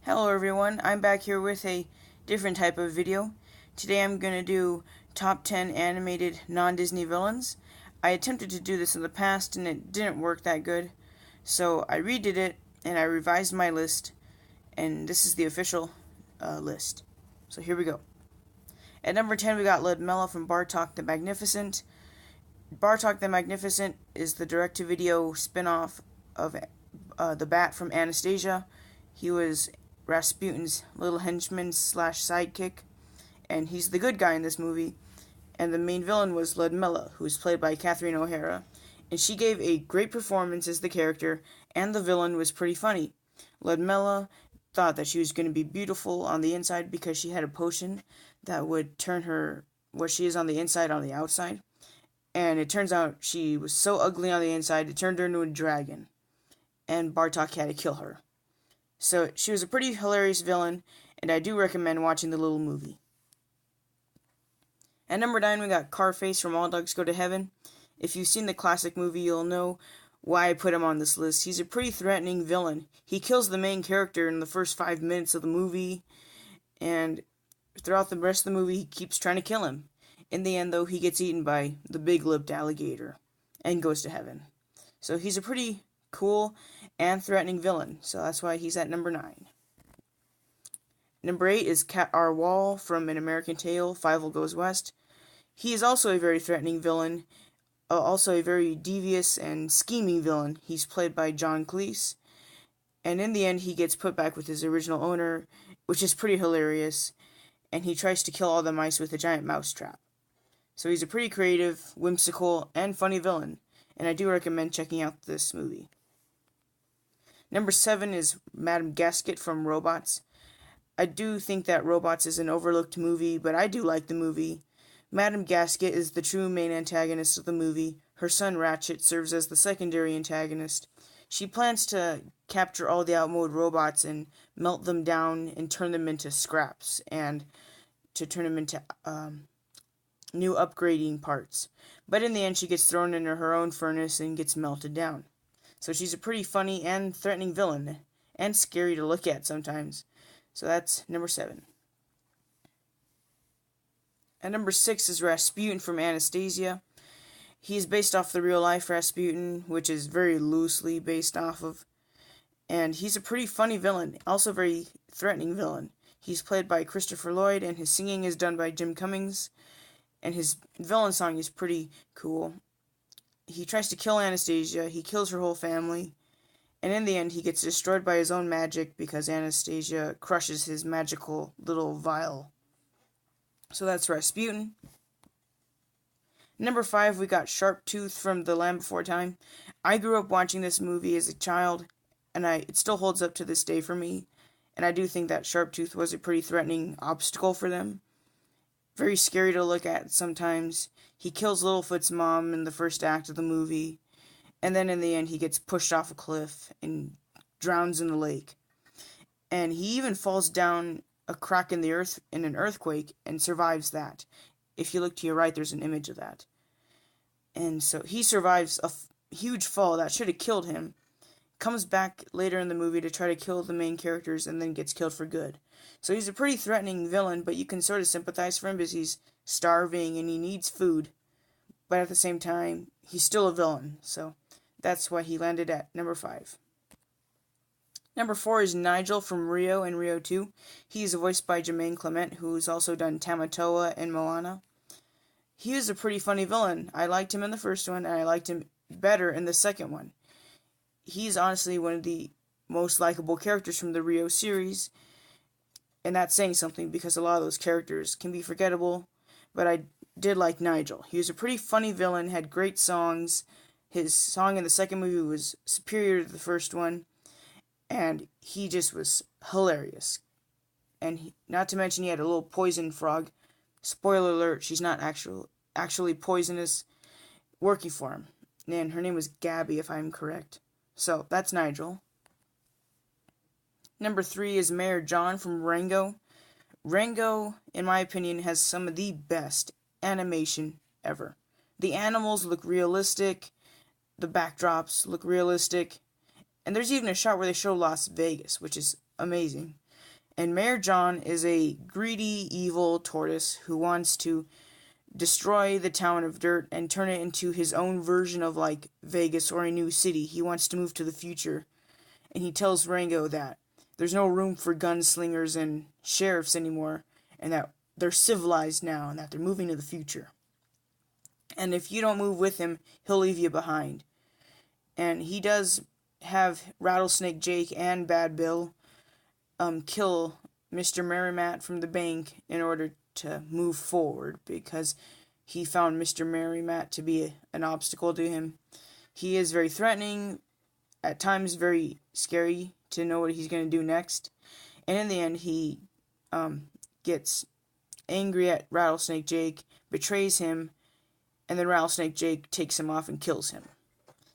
Hello everyone, I'm back here with a different type of video. Today I'm going to do top 10 animated non-Disney villains. I attempted to do this in the past and it didn't work that good, so I redid it and I revised my list, and this is the official list. So here we go. At number 10 we got Ludmilla from Bartok the Magnificent. Bartok the Magnificent is the direct-to-video spin-off of the Bat from Anastasia. He was Rasputin's little henchman slash sidekick, and he's the good guy in this movie. And the main villain was Ludmilla, who was played by Catherine O'Hara, and she gave a great performance as the character, and the villain was pretty funny. Ludmilla thought that she was going to be beautiful on the inside because she had a potion that would turn her what she is on the inside on the outside. And it turns out she was so ugly on the inside, it turned her into a dragon. And Bartok had to kill her. So she was a pretty hilarious villain, and I do recommend watching the little movie. At number 9, we got Carface from All Dogs Go to Heaven. If you've seen the classic movie, you'll know why I put him on this list. He's a pretty threatening villain. He kills the main character in the first 5 minutes of the movie, and throughout the rest of the movie, he keeps trying to kill him. In the end, though, he gets eaten by the big-lipped alligator and goes to heaven. So he's a pretty cool and threatening villain, so that's why he's at number 9. Number 8 is Cat Arwal from An American Tail, Fievel Goes West. He is also a very threatening villain, also a very devious and scheming villain. He's played by John Cleese, and in the end he gets put back with his original owner, which is pretty hilarious, and he tries to kill all the mice with a giant mouse trap. So he's a pretty creative, whimsical, and funny villain, and I do recommend checking out this movie. Number 7 is Madame Gasket from Robots. I do think that Robots is an overlooked movie, but I do like the movie. Madame Gasket is the true main antagonist of the movie. Her son Ratchet serves as the secondary antagonist. She plans to capture all the outmoded robots and melt them down and turn them into scraps, and to turn them into new upgrading parts. But in the end, she gets thrown into her own furnace and gets melted down. So she's a pretty funny and threatening villain, and scary to look at sometimes. So that's number 7. At number 6 is Rasputin from Anastasia. He's based off the real-life Rasputin, which is very loosely based off of. And he's a pretty funny villain, also very threatening villain. He's played by Christopher Lloyd, and his singing is done by Jim Cummings. And his villain song is pretty cool. He tries to kill Anastasia, he kills her whole family, and in the end he gets destroyed by his own magic because Anastasia crushes his magical little vial. So that's Rasputin. Number 5, we got Sharptooth from The Land Before Time. I grew up watching this movie as a child, and it still holds up to this day for me, and I do think that Sharptooth was a pretty threatening obstacle for them. Very scary to look at sometimes. He kills Littlefoot's mom in the first act of the movie, and then in the end he gets pushed off a cliff and drowns in the lake. And he even falls down a crack in the earth in an earthquake and survives that. If you look to your right, there's an image of that. And so he survives a huge fall that should have killed him, comes back later in the movie to try to kill the main characters, and then gets killed for good. So he's a pretty threatening villain, but you can sort of sympathize for him because he's starving and he needs food. But at the same time, he's still a villain. So that's why he landed at number 5. Number 4 is Nigel from Rio and Rio 2. He's voiced by Jermaine Clement, who's also done Tamatoa and Moana. He was a pretty funny villain. I liked him in the first one, and I liked him better in the second one. He's honestly one of the most likable characters from the Rio series, and that's saying something because a lot of those characters can be forgettable, but I did like Nigel. He was a pretty funny villain, had great songs. His song in the second movie was superior to the first one, and he just was hilarious. And not to mention he had a little poison frog. Spoiler alert, she's not actually poisonous, working for him. And her name was Gabby, if I'm correct. So, that's Nigel. Number 3 is Mayor John from Rango. Rango, in my opinion, has some of the best animation ever. The animals look realistic, the backdrops look realistic, and there's even a shot where they show Las Vegas, which is amazing. And Mayor John is a greedy, evil tortoise who wants to destroy the town of Dirt and turn it into his own version of like Vegas or a new city. He wants to move to the future. And he tells Rango that there's no room for gunslingers and sheriffs anymore, and that they're civilized now and that they're moving to the future. And if you don't move with him, he'll leave you behind. And he does have Rattlesnake Jake and Bad Bill kill Mr. Merrimat from the bank in order to move forward, because he found Mr. Merrimat to be an obstacle to him. He is very threatening, at times very scary to know what he's going to do next. And in the end, he gets angry at Rattlesnake Jake, betrays him, and then Rattlesnake Jake takes him off and kills him.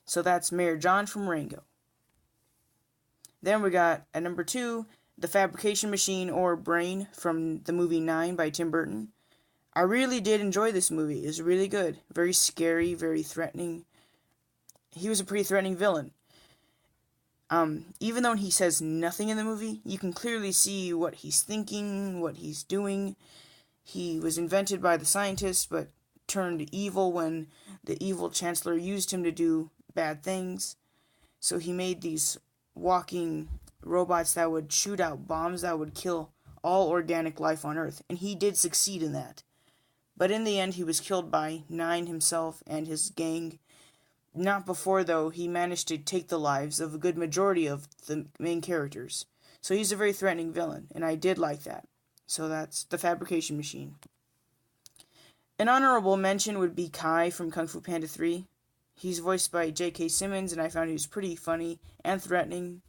So that's Mayor John from Rango. Then we got at number 2, The Fabrication Machine or Brain from the movie 9 by Tim Burton. I really did enjoy this movie. It was really good. Very scary, very threatening. He was a pretty threatening villain. Even though he says nothing in the movie, you can clearly see what he's thinking, what he's doing. He was invented by the scientists, but turned evil when the evil chancellor used him to do bad things. So he made these walking robots that would shoot out bombs that would kill all organic life on Earth, and he did succeed in that. But in the end, he was killed by Nine himself and his gang. Not before, though, he managed to take the lives of a good majority of the main characters. So he's a very threatening villain, and I did like that. So that's The Fabrication Machine. An honorable mention would be Kai from Kung Fu Panda 3. He's voiced by J.K. Simmons, and I found he was pretty funny and threatening.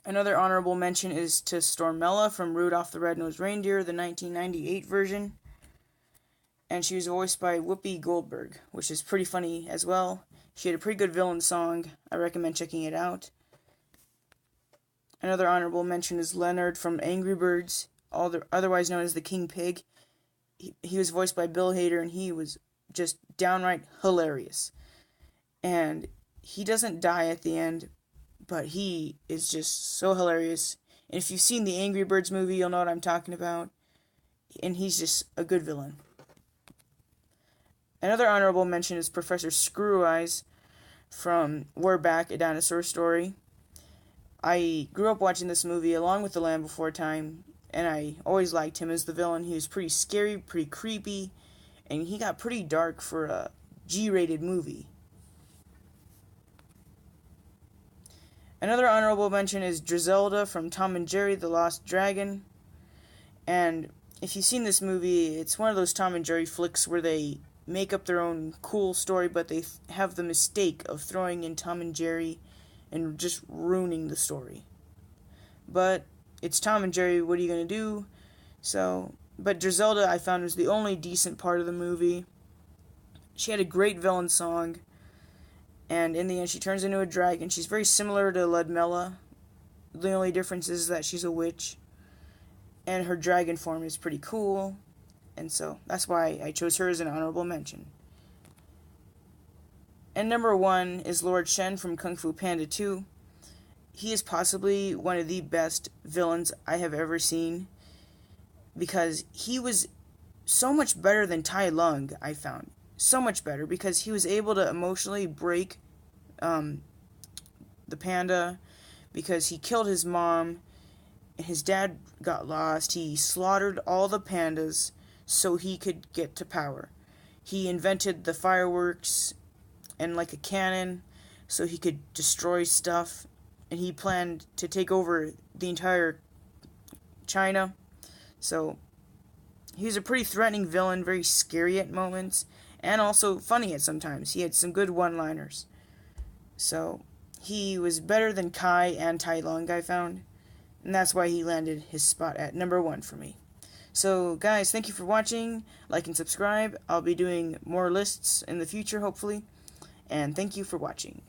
Another honorable mention is to Stormella from Rudolph the Red-Nosed Reindeer, the 1998 version. And she was voiced by Whoopi Goldberg, which is pretty funny as well. She had a pretty good villain song. I recommend checking it out. Another honorable mention is Leonard from Angry Birds, otherwise known as the King Pig. He was voiced by Bill Hader, and he was just downright hilarious. And he doesn't die at the end, but he is just so hilarious. And if you've seen the Angry Birds movie, you'll know what I'm talking about. And he's just a good villain. Another honorable mention is Professor Screw Eyes from We're Back, A Dinosaur Story. I grew up watching this movie along with The Land Before Time, and I always liked him as the villain. He was pretty scary, pretty creepy, and he got pretty dark for a G-rated movie. Another honorable mention is Drizelda from Tom and Jerry, The Lost Dragon. And if you've seen this movie, it's one of those Tom and Jerry flicks where they make up their own cool story, but they have the mistake of throwing in Tom and Jerry and just ruining the story. But it's Tom and Jerry, what are you going to do? But Drizelda I found was the only decent part of the movie. She had a great villain song, and in the end she turns into a dragon. She's very similar to Ludmilla. The only difference is that she's a witch, and her dragon form is pretty cool, and so that's why I chose her as an honorable mention. And number 1 is Lord Shen from Kung Fu Panda 2. He is possibly one of the best villains I have ever seen, because he was so much better than Tai Lung, I found. So much better, because he was able to emotionally break the panda, because he killed his mom, and his dad got lost. He slaughtered all the pandas so he could get to power. He invented the fireworks and like a cannon so he could destroy stuff, and he planned to take over the entire China. So he's a pretty threatening villain, very scary at moments, and also funny at sometimes. He had some good one-liners. So he was better than Kai and Tai Lung, I found, and that's why he landed his spot at number 1 for me. So guys, thank you for watching. Like and subscribe. I'll be doing more lists in the future, hopefully. And thank you for watching.